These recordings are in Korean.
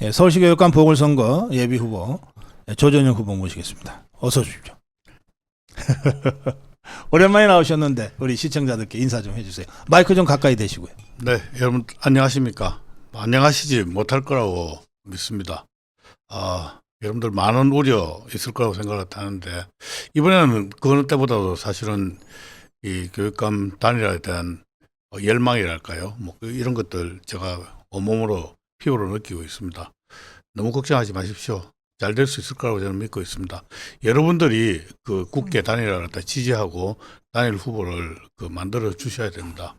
예, 서울시 교육감 보궐선거 예비 후보 조전혁 후보 모시겠습니다. 어서 오십시오. 오랜만에 나오셨는데 우리 시청자들께 인사 좀 해주세요. 마이크 좀 가까이 대시고요. 네, 여러분 안녕하십니까? 안녕하시지 못할 거라고 믿습니다. 여러분들 많은 우려 있을 거라고 생각을 하는데 이번에는 그 어느 때보다도 사실은 이 교육감 단일화에 대한 열망이랄까요? 뭐 이런 것들 제가 온몸으로 피부로 느끼고 있습니다. 너무 걱정하지 마십시오. 잘 될 수 있을 거라고 저는 믿고 있습니다. 여러분들이 그 국회 단일화를 갖다 지지하고 단일 후보를 만들어 주셔야 됩니다.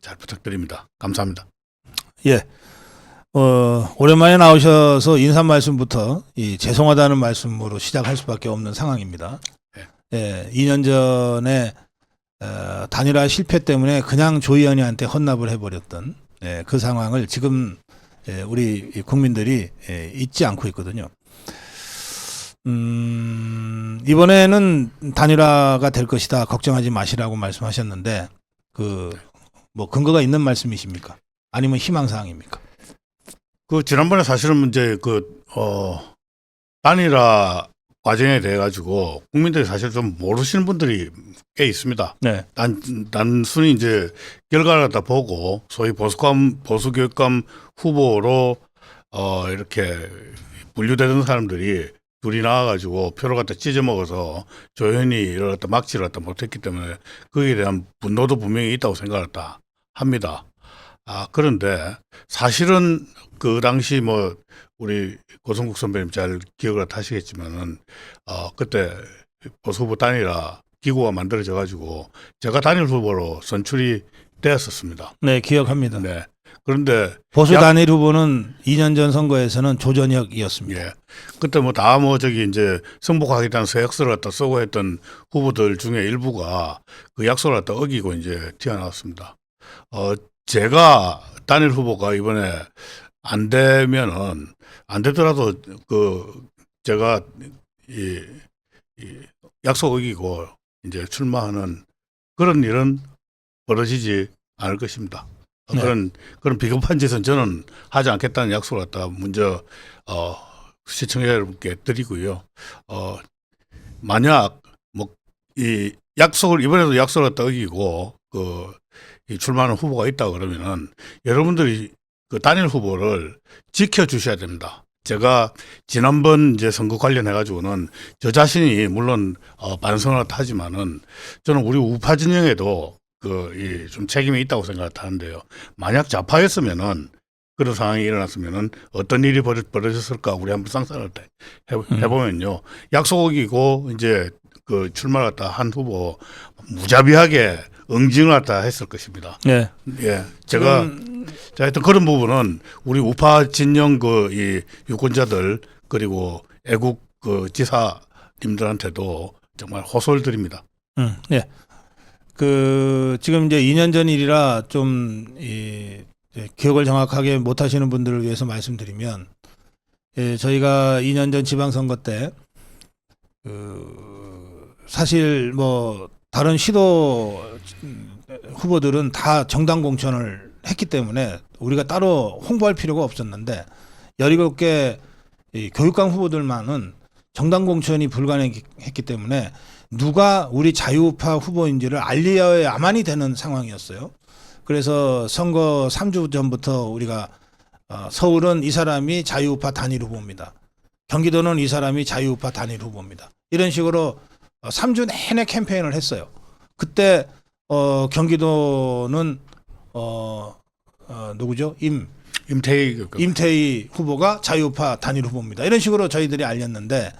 잘 부탁드립니다. 감사합니다. 예. 오랜만에 나오셔서 인사 말씀부터 죄송하다는 말씀으로 시작할 수밖에 없는 상황입니다. 네. 예, 2년 전에 단일화 실패 때문에 그냥 조희연이한테 헌납을 해버렸던 그 상황을 지금 우리 국민들이 잊지 않고 있거든요. 이번에는 단일화가 될 것이다. 걱정하지 마시라고 말씀하셨는데 뭐 근거가 있는 말씀이십니까? 아니면 희망사항입니까? 지난번에 사실은 이제 단일화 과정에 대해 가지고 국민들이 사실 좀 모르시는 분들이 꽤 있습니다. 네. 단순히 이제 결과를 갖다 보고 소위 보수교육감 후보로 이렇게 분류되던 사람들이 둘이 나와가지고 표를 갖다 찢어먹어서 조현이 이를 갖다 막지를 갖다 못했기 때문에 거기에 대한 분노도 분명히 있다고 생각을 다 합니다. 그런데 사실은 그 당시 뭐 우리 고성국 선배님 잘 기억을 하시겠지만은 그때 보수 후보 단일화 기구가 만들어져 가지고 제가 단일 후보로 선출이 되었었습니다. 네, 기억합니다. 네. 그런데 보수 단일 후보는 2년 전 선거에서는 조전혁이었습니다. 예. 그때 이제 승복하겠다는 서약서를 갖다 쓰고 했던 후보들 중에 일부가 그 약속을 갖다 어기고 이제 튀어나왔습니다. 제가 단일 후보가 이번에 안 되면은 안 되더라도 제가 이 약속 어기고 이제 출마하는 그런 일은 벌어지지 않을 것입니다. 네. 그런 비겁한 짓은 저는 하지 않겠다는 약속을 갖다 먼저 시청자 여러분께 드리고요. 만약 이 약속을 이번에도 약속을 갖다 어기고 이 출마하는 후보가 있다 그러면은 여러분들이 그 단일 후보를 지켜주셔야 됩니다. 제가 지난번 이제 선거 관련해 가지고는 저 자신이 물론 반성을 하지만은 저는 우리 우파 진영에도 좀 책임이 있다고 생각하는데요. 만약 좌파였으면은 그런 상황이 일어났으면은 어떤 일이 벌어졌을까 우리 한번 상상을 해보면요. 약속 어기고 이제 출마를 갖다 한 후보 무자비하게 응징을 갖다 했을 것입니다. 네. 예. 제가 하여튼 그런 부분은 우리 우파 진영 이 유권자들 그리고 애국 지사님들한테도 정말 호소를 드립니다. 네. 지금 이제 2년 전 일이라 좀 기억을 정확하게 못 하시는 분들을 위해서 말씀드리면, 저희가 2년 전 지방선거 때 사실 뭐 다른 시도 후보들은 다 정당 공천을 했기 때문에 우리가 따로 홍보할 필요가 없었는데 17개 교육감 후보들만은 정당 공천이 불가능했기 때문에 누가 우리 자유우파 후보인지를 알려야만이 되는 상황이었어요. 그래서 선거 3주 전부터 우리가 서울은 이 사람이 자유우파 단일 후보입니다. 경기도는 이 사람이 자유우파 단일 후보입니다. 이런 식으로 3주 내내 캠페인을 했어요. 그때 경기도는 누구죠? 임태희 후보가 자유우파 단일 후보입니다. 이런 식으로 저희들이 알렸는데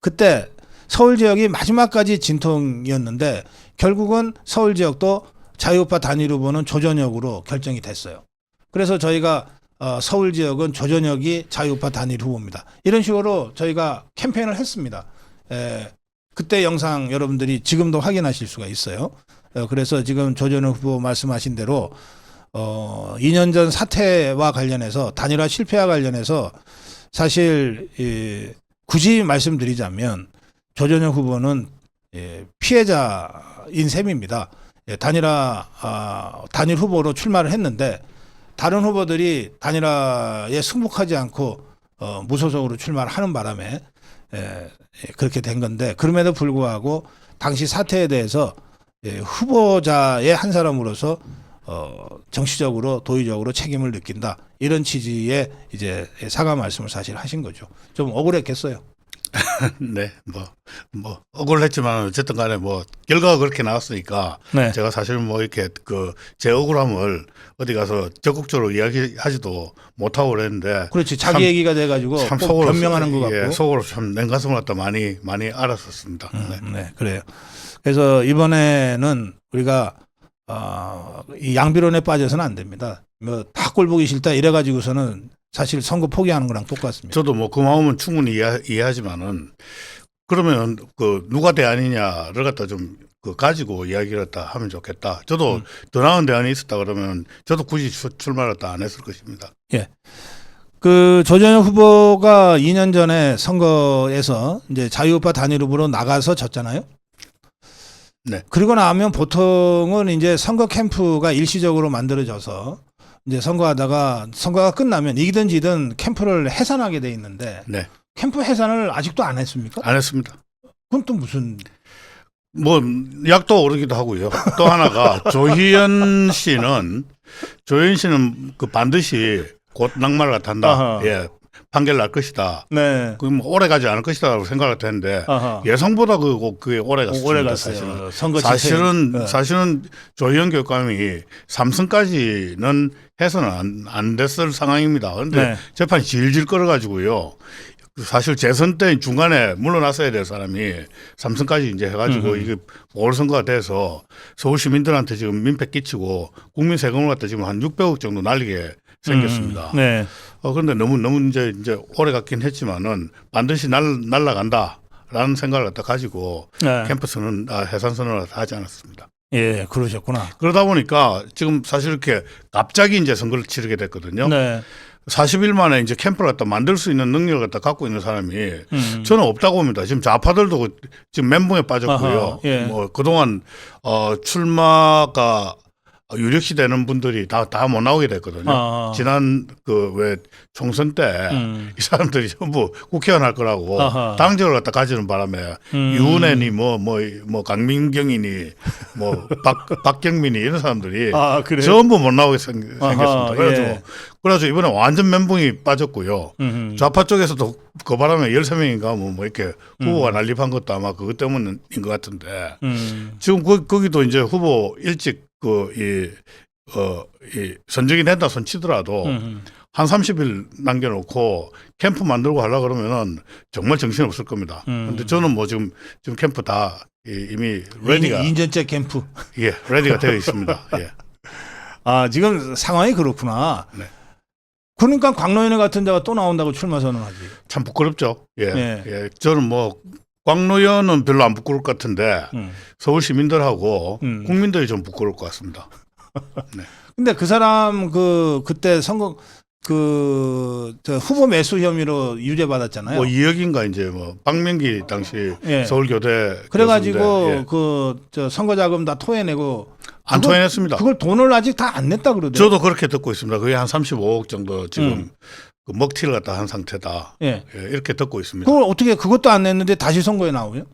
그때 서울 지역이 마지막까지 진통이었는데 결국은 서울 지역도 자유우파 단일 후보는 조전혁으로 결정이 됐어요. 그래서 저희가 서울 지역은 조전혁이 자유우파 단일 후보입니다. 이런 식으로 저희가 캠페인을 했습니다. 그때 영상 여러분들이 지금도 확인하실 수가 있어요. 그래서 지금 조전혁 후보 말씀하신 대로 2년 전 사태와 관련해서 단일화 실패와 관련해서 사실 굳이 말씀드리자면 조전혁 후보는 피해자인 셈입니다. 단일 후보로 출마를 했는데 다른 후보들이 단일화에 승복하지 않고 무소속으로 출마를 하는 바람에 그렇게 된 건데 그럼에도 불구하고 당시 사태에 대해서 후보자의 한 사람으로서 정치적으로 도의적으로 책임을 느낀다 이런 취지의 이제 사과 말씀을 사실 하신 거죠. 좀 억울했겠어요. 네, 뭐 억울했지만 어쨌든 간에 뭐 결과가 그렇게 나왔으니까 네. 제가 사실 뭐 이렇게 그 제 억울함을 어디 가서 적극적으로 이야기하지도 못하고 그랬는데 그렇지. 자기 참- 얘기가 돼가지고 참 꼭 속으로 변명하는 것 같고. 예, 속으로 참 냉가슴을 갖다 많이 알았었습니다. 네. 네, 그래요. 그래서 이번에는 우리가 이 양비론에 빠져서는 안 됩니다. 뭐 다 꼴보기 싫다 이래가지고서는 사실 선거 포기하는 거랑 똑같습니다. 저도 뭐 그 마음은 충분히 이해하지만은 그러면 그 누가 대안이냐를 갖다 좀 그 가지고 이야기를 갖다 하면 좋겠다. 저도 더 나은 대안이 있었다 그러면 저도 굳이 출마를 갖다 안 했을 것입니다. 그 조정혁 후보가 2년 전에 선거에서 이제 자유우파 단일 후보로 나가서 졌잖아요. 네. 그리고 나면 보통은 이제 선거 캠프가 일시적으로 만들어져서 이제 선거하다가 선거가 끝나면 이기든 지든 캠프를 해산하게 돼 있는데 네. 캠프 해산을 아직도 안 했습니까? 안 했습니다. 그건 또 무슨 뭐 약도 오르기도 하고요. 또 하나가 조희연 씨는 그 반드시 곧 낙마를 갖다 한다. 아하. 예. 판결 날 것이다. 네. 그 뭐 오래 가지 않을 것이다라고 생각을 했는데 아하. 예상보다 그게 오래 갔습니다. 오래 사실은. 갔어요. 선거 사실은 집행. 사실은 조희연 교육감이 3승까지는 해서는 안 됐을 상황입니다. 그런데 네. 재판이 질질 끌어가지고요. 사실 재선 때 중간에 물러났어야 될 사람이 3승까지 이제 해가지고 이게 보궐선거가 돼서 서울 시민들한테 지금 민폐 끼치고 국민 세금을 갖다 지금 한 600억 정도 날리게 생겼습니다. 네. 그런데 너무 이제 오래 갔긴 했지만은 반드시 날라간다라는 생각을 갖다 가지고 네. 캠퍼스는 해산 선언을 하지 않았습니다. 예, 그러셨구나. 그러다 보니까 지금 사실 이렇게 갑자기 이제 선거를 치르게 됐거든요. 네. 40일 만에 이제 캠프를 갖다 만들 수 있는 능력을 갖다 갖고 있는 사람이 음. 저는 없다고 봅니다. 지금 좌파들도 지금 멘붕에 빠졌고요. 아하, 예. 뭐 그동안 출마가 유력시 되는 분들이 다 못 나오게 됐거든요. 아하. 지난 그 왜 총선 때 이 사람들이 전부 국회의원 할 거라고 아하. 당적을 갖다 가지는 바람에 유은혜니 뭐 강민경이니 뭐 박경민이 이런 사람들이 아, 그래요? 전부 못 나오게 생겼습니다. 아하, 그래가지고 이번에 완전 멘붕이 빠졌고요. 음. 좌파 쪽에서도 그 바람에 13명인가 뭐 이렇게 후보가 난립한 것도 아마 그것 때문인 것 같은데 지금 거기도 이제 후보 일찍 이 선정이 된다 손치더라도 한 30일 남겨놓고 캠프 만들고 하려 그러면은 정말 정신 없을 겁니다. 근데 저는 뭐 지금 캠프 다 이미 레디가 인전제 캠프. 레디가 되어 있습니다. 예. 아, 지금 상황이 그렇구나. 네. 그러니까 광로연회 같은 데가 또 나온다고 출마 선언하지. 참 부끄럽죠. 네. 저는 뭐 광로연은 별로 안 부끄러울 것 같은데 서울 시민들하고 국민들이 좀 부끄러울 것 같습니다. 네. 근데 그 사람 그때 선거 저 후보 매수 혐의로 유죄 받았잖아요. 뭐 2억인가 이제 뭐 박명기 당시 예. 서울교대 그래가지고 교수인데, 저 선거 자금 다 토해내고 안 토해냈습니다. 그걸 돈을 아직 다 안 냈다 그러더라고요. 저도 그렇게 듣고 있습니다. 거의 한 35억 정도 지금 그 먹튀를 갖다 한 상태다. 예. 이렇게 듣고 있습니다. 그걸 어떻게 그것도 안 냈는데 다시 선거에 나오요?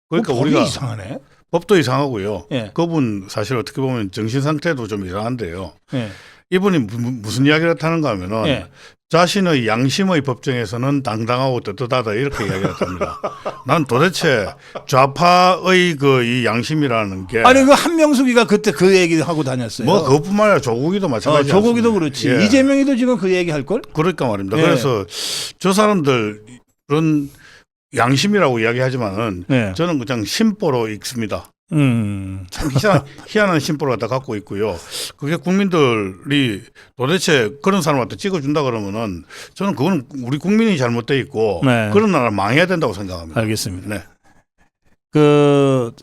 그러니까 법이 우리가 이상하네. 법도 이상하고요. 예. 그분 사실 어떻게 보면 정신 상태도 좀 이상한데요. 예. 이분이 무슨 이야기를 하는가 하면은 예. 자신의 양심의 법정에서는 당당하고 떳떳하다 이렇게 이야기를 합니다. 난 도대체 좌파의 이 양심이라는 게 아니 그 한명숙이가 그때 그 얘기 하고 다녔어요. 뭐 그것뿐만 아니라 조국이도 마찬가지. 조국이도 그렇지. 예. 이재명이도 지금 그 얘기 할 걸? 그러니까 말입니다. 예. 그래서 저 사람들 그런 양심이라고 이야기하지만은 네. 저는 그냥 심보로 읽습니다. 참 희한한 심보를 갖다 갖고 있고요. 그게 국민들이 도대체 그런 사람을 갖다 찍어준다 그러면은 저는 그거는 우리 국민이 잘못돼 있고 네. 그런 나라 망해야 된다고 생각합니다. 알겠습니다. 네. 그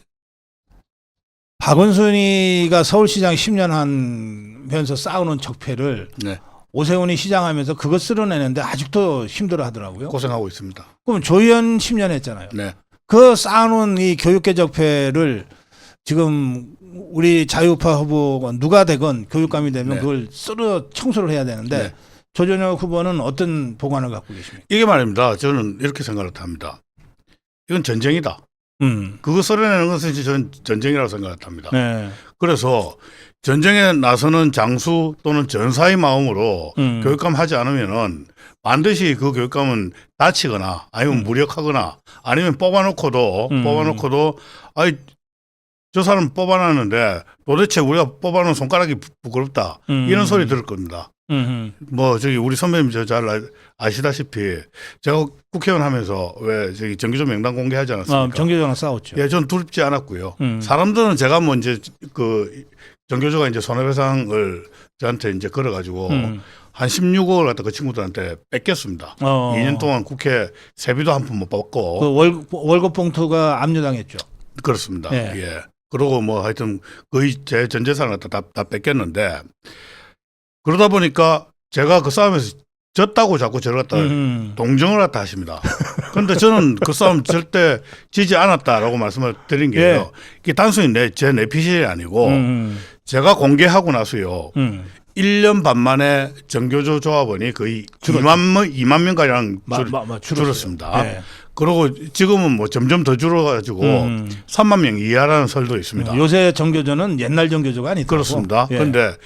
박원순이가 서울시장 10년 하면서 쌓아놓은 적폐를 네. 오세훈이 시장하면서 그거 쓸어내는데 아직도 힘들어 하더라고요. 고생하고 있습니다. 그럼 조희연 10년 했잖아요. 네. 그 쌓아놓은 이 교육계 적폐를 지금 우리 자유우파 후보가 누가 되건 교육감이 되면 네. 그걸 쓸어 청소를 해야 되는데 네. 조전혁 후보는 어떤 보관을 갖고 계십니까? 이게 말입니다. 저는 이렇게 생각을 합니다. 이건 전쟁이다. 그거 썰어내는 것은 저는 전쟁이라고 생각합니다. 네. 그래서 전쟁에 나서는 장수 또는 전사의 마음으로 교육감 하지 않으면은 반드시 그 교육감은 다치거나 아니면 무력하거나 아니면 뽑아놓고도 아이 저 사람 뽑아놨는데 도대체 우리가 뽑아놓은 손가락이 부끄럽다 이런 소리 들을 겁니다. 뭐 저기 우리 선배님 저 잘 아시다시피 제가 국회의원 하면서 왜 저기 정규조 명단 공개하지 않았습니까? 정교조랑 싸웠죠. 예, 전 두렵지 않았고요. 사람들은 제가 뭐 이제 그 정교조가 이제 손해배상을 저한테 이제 걸어가지고 한 16억을 갖다 그 친구들한테 뺏겼습니다. 2년 동안 국회 세비도 한 푼 못 받고. 그 월급 봉투가 압류당했죠. 그렇습니다. 예. 예. 그러고 뭐 하여튼 거의 제 전 재산을 갖다 다 뺏겼는데 그러다 보니까 제가 그 싸움에서 졌다고 자꾸 저를 갖다 동정을 갖다 하십니다. 그런데 저는 그 싸움 절대 지지 않았다라고 말씀을 드린 게요. 예. 이게 단순히 제 내피셜이 아니고 제가 공개하고 나서요. 1년 반 만에 정교조 조합원이 거의 2만 명가량 줄었습니다. 예. 그리고 지금은 뭐 점점 더 줄어가지고 3만 명 이하라는 설도 있습니다. 요새 정교조는 옛날 정교조가 아니더라고. 그렇습니다. 그런데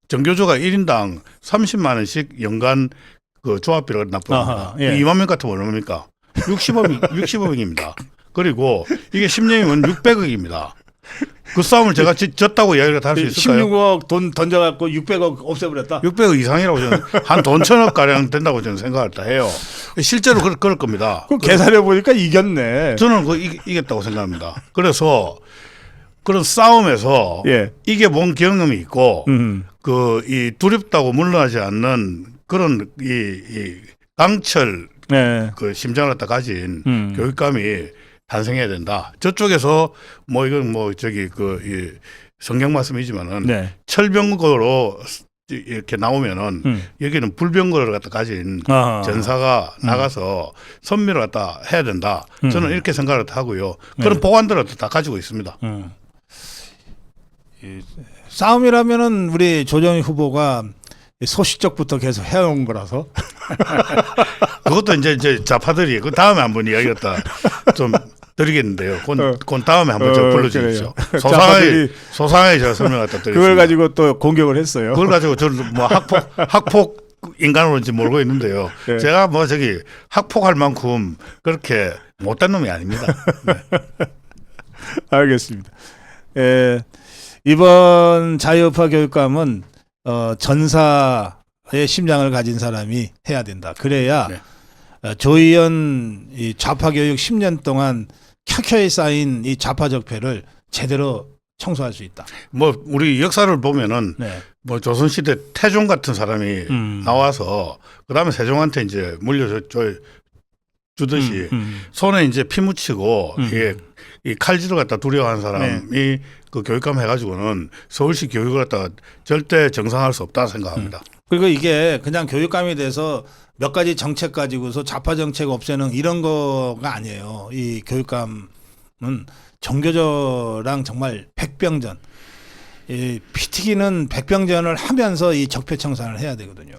정교조가 1인당 30만 원씩 연간 그 조합비를 납부합니다. 2만 명 같으면 얼마입니까? 60억입니다. 그리고 이게 10년이면 600억입니다. 그 싸움을 제가 졌다고 이야기를 할 수 있을까요? 16억 돈 던져갖고 600억 없애버렸다. 600억 이상이라고 저는 한 돈 1,000억 가량 된다고 저는 생각을 다 해요. 실제로 그럴 겁니다. 그럼 계산해 보니까 이겼네. 저는 그 이겼다고 생각합니다. 그래서 그런 싸움에서 이게 뭔 경험이 있고 그 이 두렵다고 물러나지 않는 그런 이 강철 그 심장을 갖다 가진 교육감이 탄생해야 된다. 저쪽에서 뭐 이건 뭐 저기 그 이 성경 말씀이지만은 철병거로 이렇게 나오면은 여기는 불병거를 갖다 가진 전사가 나가서 선미를 갖다 해야 된다. 저는 이렇게 생각을 하고요. 그런 보관들을 다 가지고 있습니다. 싸움이라면은 우리 조정희 후보가 소시적부터 계속 해온 거라서 그것도 이제 좌파들이 그 다음에 한번 이야기했다 좀 드리겠는데요. 그건 다음에 한번 저 불러주십시오. 소상하게 제가 설명 갖다 드리겠습니다. 그걸 가지고 또 공격을 했어요. 그걸 가지고 저는 뭐 학폭 인간으로인지 모르고 있는데요. 제가 뭐 저기 학폭할 만큼 그렇게 못된 놈이 아닙니다. 네. 알겠습니다. 이번 자유우파 교육감은 전사의 심장을 가진 사람이 해야 된다. 그래야 조희연 이 좌파 교육 10년 동안 켜켜이 쌓인 이 좌파 적폐를 제대로 청소할 수 있다. 뭐 우리 역사를 보면은 뭐 조선시대 태종 같은 사람이 나와서 그다음에 세종한테 이제 물려주듯이 손에 이제 피 묻히고 이게 이 칼질을 갖다 두려워하는 사람이 그 교육감 해가지고는 서울시 교육을 갖다 절대 정상화할 수 없다 생각합니다. 그리고 이게 그냥 교육감이 돼서 몇 가지 정책 가지고서 좌파 정책 없애는 이런 거가 아니에요. 이 교육감은 정교조랑 정말 백병전, 이 피 튀기는 백병전을 하면서 이 적폐 청산을 해야 되거든요.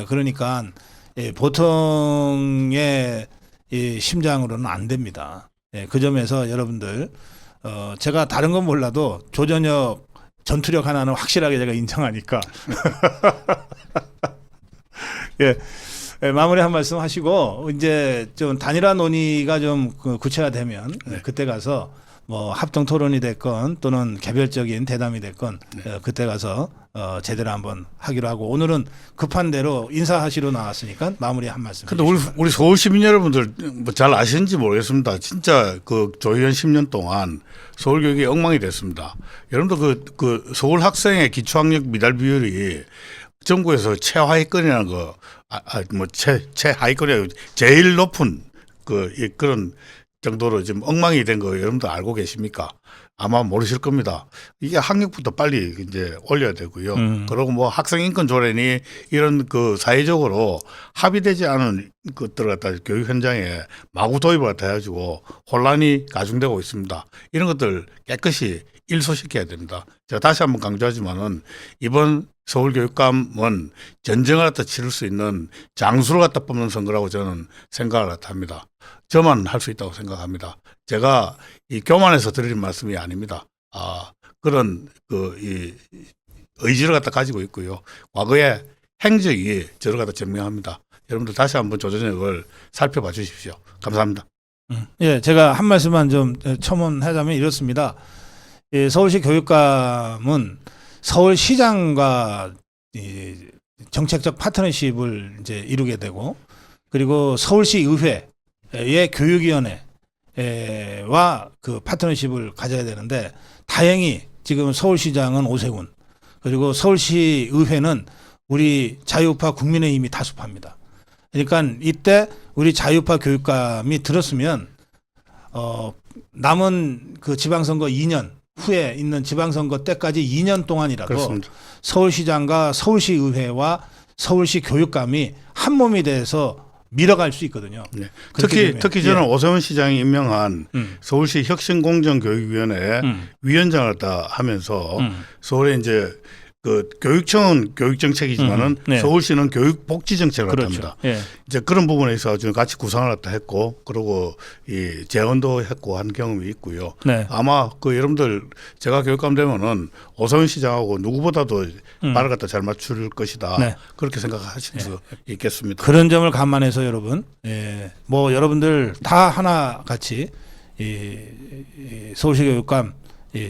그러니까 보통의 이 심장으로는 안 됩니다. 그 점에서 여러분들 제가 다른 건 몰라도 조전혁 전투력 하나는 확실하게 제가 인정하니까 마무리 한 말씀 하시고 이제 좀 단일화 논의가 좀 구체화되면 그때 가서 뭐 합동 토론이 됐건 또는 개별적인 대담이 됐건 그때 가서 제대로 한번 하기로 하고 오늘은 급한 대로 인사하시러 나왔으니까 마무리 한 말씀. 근데 우리 서울 시민 여러분들 뭐 잘 아시는지 모르겠습니다. 진짜 그 조희연 10년 동안 서울 교육이 엉망이 됐습니다. 여러분들 그 서울 학생의 기초학력 미달 비율이 전국에서 최하위권이라는 거, 뭐 최하위권이 아니고 제일 높은 그런 정도로 지금 엉망이 된 거 여러분들 알고 계십니까? 아마 모르실 겁니다. 이게 학력부터 빨리 이제 올려야 되고요. 그리고 뭐 학생 인권 조례니 이런 그 사회적으로 합의되지 않은 것들을 갖다 교육 현장에 마구 도입을 갖다 해가지고 혼란이 가중되고 있습니다. 이런 것들 깨끗이 일소시켜야 됩니다. 제가 다시 한번 강조하지만은 이번 서울교육감은 전쟁을 갖다 치를 수 있는 장수를 갖다 뽑는 선거라고 저는 생각을 갖다 합니다. 저만 할 수 있다고 생각합니다. 제가 이 교만해서 드리는 말씀이 아닙니다. 그런 이 의지를 갖다 가지고 있고요. 과거의 행적이 저를 갖다 증명합니다. 여러분들 다시 한번 조전혁을 살펴봐 주십시오. 감사합니다. 예, 제가 한 말씀만 좀 첨언하자면 이렇습니다. 예, 서울시 교육감은 서울시장과 이 정책적 파트너십을 이제 이루게 되고, 그리고 서울시 의회의 교육위원회와 그 파트너십을 가져야 되는데, 다행히 지금 서울시장은 오세훈, 그리고 서울시 의회는 우리 자유우파 국민의힘이 다수파입니다. 그러니까 이때 우리 자유우파 교육감이 들었으면 남은 그 지방선거 2년 후에 있는 지방선거 때까지 2년 동안이라도 그렇습니다. 서울시장과 서울시의회와 서울시 교육감이 한 몸이 돼서 밀어갈 수 있거든요. 네. 그렇기 특히 때문에, 저는 오세훈 시장이 임명한 서울시 혁신공정교육위원회 위원장을 다 하면서 서울에 이제 그 교육청은 교육정책이지만은 네. 서울시는 교육복지정책을 그렇죠. 합니다. 예. 이제 그런 부분에 있어서 좀 같이 구상을 갖다 했고, 그리고 이 재원도 했고 한 경험이 있고요. 네. 아마 그 여러분들 제가 교육감 되면은 오세훈 시장하고 누구보다도 말을 갖다 잘 맞출 것이다. 네. 그렇게 생각하실 수 있겠습니다. 그런 점을 감안해서 여러분, 뭐 여러분들 다 하나 같이 이 서울시 교육감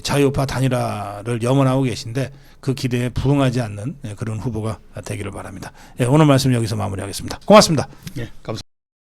자유우파 단일화를 염원하고 계신데 그 기대에 부응하지 않는 그런 후보가 되기를 바랍니다. 오늘 말씀 여기서 마무리하겠습니다. 고맙습니다. 예, 감사합니다.